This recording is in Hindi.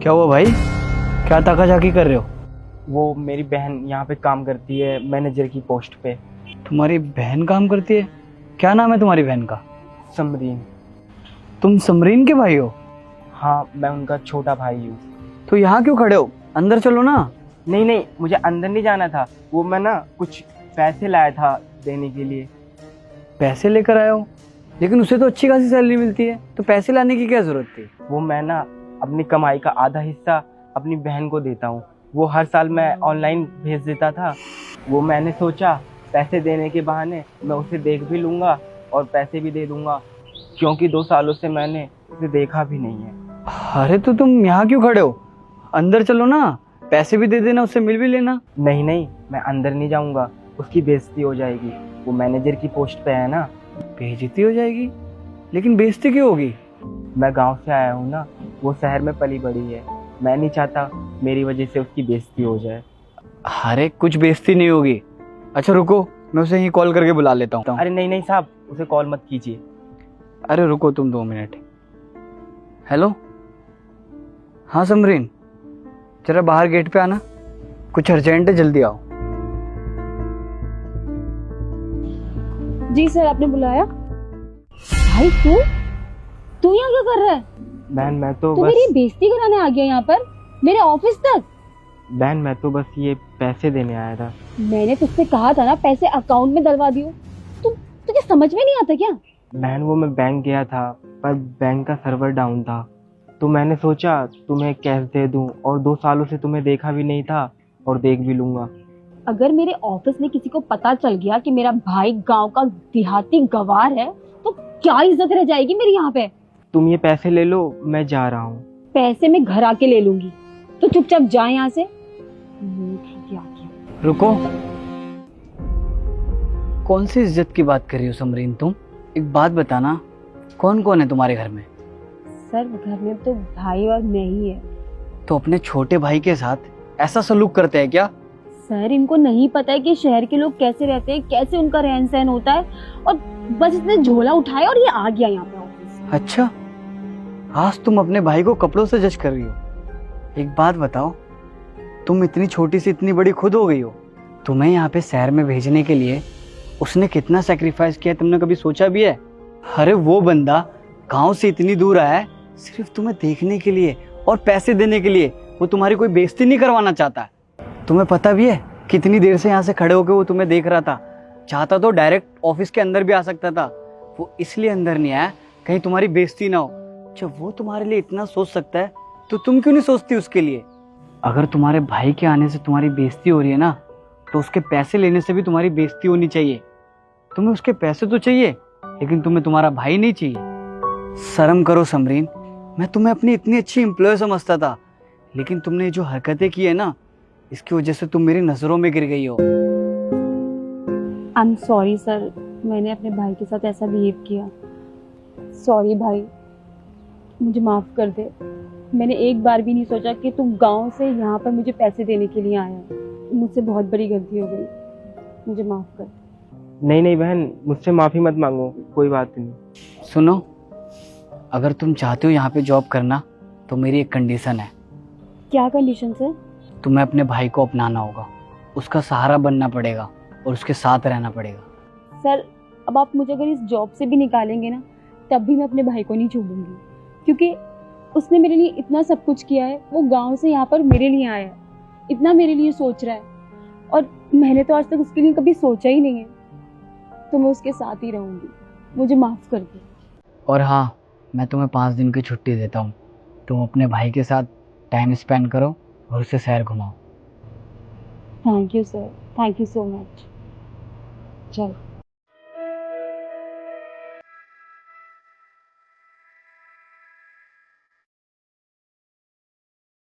क्या हुआ भाई? क्या ताकाझाकी कर रहे हो? वो मेरी बहन यहाँ पे काम करती है मैनेजर की पोस्ट पे। तुम्हारी बहन काम करती है? क्या नाम है तुम्हारी बहन का? समरीन। तुम समरीन के भाई हो? हाँ, मैं उनका छोटा भाई हूँ। तो यहाँ क्यों खड़े हो? अंदर चलो ना। नहीं नहीं, मुझे अंदर नहीं जाना था। वो मैं ना कुछ पैसे लाया था देने के लिए। पैसे लेकर आए हो? लेकिन उसे तो अच्छी खासी सैलरी मिलती है, तो पैसे लाने की क्या जरूरत थी? वो मैं ना अपनी कमाई का आधा हिस्सा अपनी बहन को देता हूँ। वो हर साल मैं ऑनलाइन भेज देता था। वो मैंने सोचा पैसे देने के बहाने मैं उसे देख भी लूँगा और पैसे भी दे दूँगा, क्योंकि 2 सालों से मैंने उसे देखा भी नहीं है। अरे तो तुम यहाँ क्यों खड़े हो? अंदर चलो ना, पैसे भी दे देना, उससे मिल भी लेना। नहीं नहीं, मैं अंदर नहीं जाऊँगा, उसकी बेइज्जती हो जाएगी। वो मैनेजर की पोस्ट पे है ना। बेइज्जती हो जाएगी? लेकिन बेइज्जती क्यों होगी? मैं गांव से आया हूँ ना, वो शहर में पली बड़ी है। मैं नहीं चाहता मेरी वजह से उसकी बेइज्जती हो जाए। अरे कुछ बेइज्जती नहीं होगी। अच्छा रुको, मैं उसे यहीं कॉल करके बुला लेता हूँ। अरे नहीं नहीं साहब, उसे कॉल मत कीजिए। अरे रुको तुम 2 मिनट। हेलो, हाँ समरीन, जरा बाहर गेट पे आना, कुछ अर्जेंट है, जल्दी आओ। जी सर, आपने बुलाया? भाई तू यहाँ क्या कर रहा है? बहन मैं तो तू बस मेरी बेइज्जती कराने आ गया यहाँ पर, मेरे ऑफिस तक। बहन मैं तो बस ये पैसे देने आया था। मैंने तुझसे कहा था ना पैसे अकाउंट में डलवा दियो। तुझे समझ में नहीं आता क्या? बहन वो मैं बैंक गया था, पर बैंक का सर्वर डाउन था, तो मैंने सोचा तुम्हें कैश दे दूं, और 2 सालों से तुम्हें देखा भी नहीं था और देख भी लूंगा। अगर मेरे ऑफिस में किसी को पता चल गया कि मेरा भाई गांव का देहाती गवार है, तो क्या इज्जत रह जाएगी मेरी यहाँ पे? तुम ये पैसे ले लो, मैं जा रहा हूँ। पैसे मैं घर आके ले लूंगी, तो चुपचाप जा यहाँ से। क्या रुको, कौन सी इज्जत की बात कर रही हो समरीन तुम? एक बात बताना, कौन कौन है तुम्हारे घर में? सर, घर में तो भाई और मैं ही है। तो अपने छोटे भाई के साथ ऐसा सलूक करते हैं क्या? सर, इनको नहीं पता है कि शहर के लोग कैसे रहते हैं, कैसे उनका रहन सहन होता है, और बस इसने झोला उठाया और ये आ गया यहाँ पे ऑफिस। अच्छा, आज तुम अपने भाई को कपड़ों से जज कर रही हो। एक बात बताओ, तुम इतनी छोटी सी इतनी बड़ी खुद हो गई हो। तुम्हें यहाँ पे शहर में भेजने के लिए उसने कितना सैक्रिफाइस किया, तुमने कभी सोचा भी है? अरे वो बंदा गांव से इतनी दूर आया है सिर्फ तुम्हें देखने के लिए और पैसे देने के लिए। वो तुम्हारी कोई बेइज्जती नहीं करवाना चाहता है। तुम्हें पता भी है कितनी देर से यहाँ से खड़े होकर वो तुम्हें देख रहा था। चाहता तो डायरेक्ट ऑफिस के अंदर भी आ सकता था, वो इसलिए अंदर नहीं आया कहीं तुम्हारी बेइज्जती ना हो। जब वो तुम्हारे लिए इतना सोच सकता है तो तुम क्यों नहीं सोचती उसके लिए? अगर तुम्हारे भाई के आने से तुम्हारी बेइज्जती हो रही है ना, तो उसके पैसे लेने से भी तुम्हारी बेइज्जती होनी चाहिए। तुम्हें उसके पैसे तो चाहिए, लेकिन तुम्हें तुम्हारा भाई नहीं चाहिए। शर्म करो समरीन, मैं तुम्हें अपनी इतनी अच्छी एम्प्लॉय समझता था, लेकिन तुमने जो हरकतें की है ना, इसकी वजह से तुम मेरी नजरों में गिर गई हो। आई एम सॉरी सर, मैंने अपने भाई के साथ ऐसा बिहेव किया। सॉरी भाई, मुझे माफ कर दे। मैंने एक बार भी नहीं सोचा कि तू गांव से यहाँ पर मुझे पैसे देने के लिए आया। मुझसे बहुत बड़ी गलती हो गई, मुझे माफ कर। नहीं नहीं बहन, मुझसे माफी मत मांगो, कोई बात नहीं। सुनो, अगर तुम चाहते हो यहाँ पे जॉब करना, तो मेरी एक कंडीशन है। क्या कंडीशन सर? तुम्हें अपने भाई को अपनाना होगा, उसका सहारा बनना पड़ेगा और उसके साथ रहना पड़ेगा। सर, अब आप मुझे अगर इस जॉब से भी निकालेंगे ना, तब भी मैं अपने भाई को नहीं छोड़ूंगी, क्योंकि उसने मेरे लिए इतना सब कुछ किया है। वो गांव से यहाँ पर मेरे लिए आया है, इतना मेरे लिए सोच रहा है, और मैंने तो आज तक उसके लिए कभी सोचा ही नहीं है। तो मैं उसके साथ ही रहूंगी, मुझे माफ कर दे। और हाँ, मैं तुम्हें 5 दिन की छुट्टी देता हूँ। तुम अपने भाई के साथ टाइम स्पेंड करो और उसे शहर घुमाओ। Thank you sir, thank you so much. चल।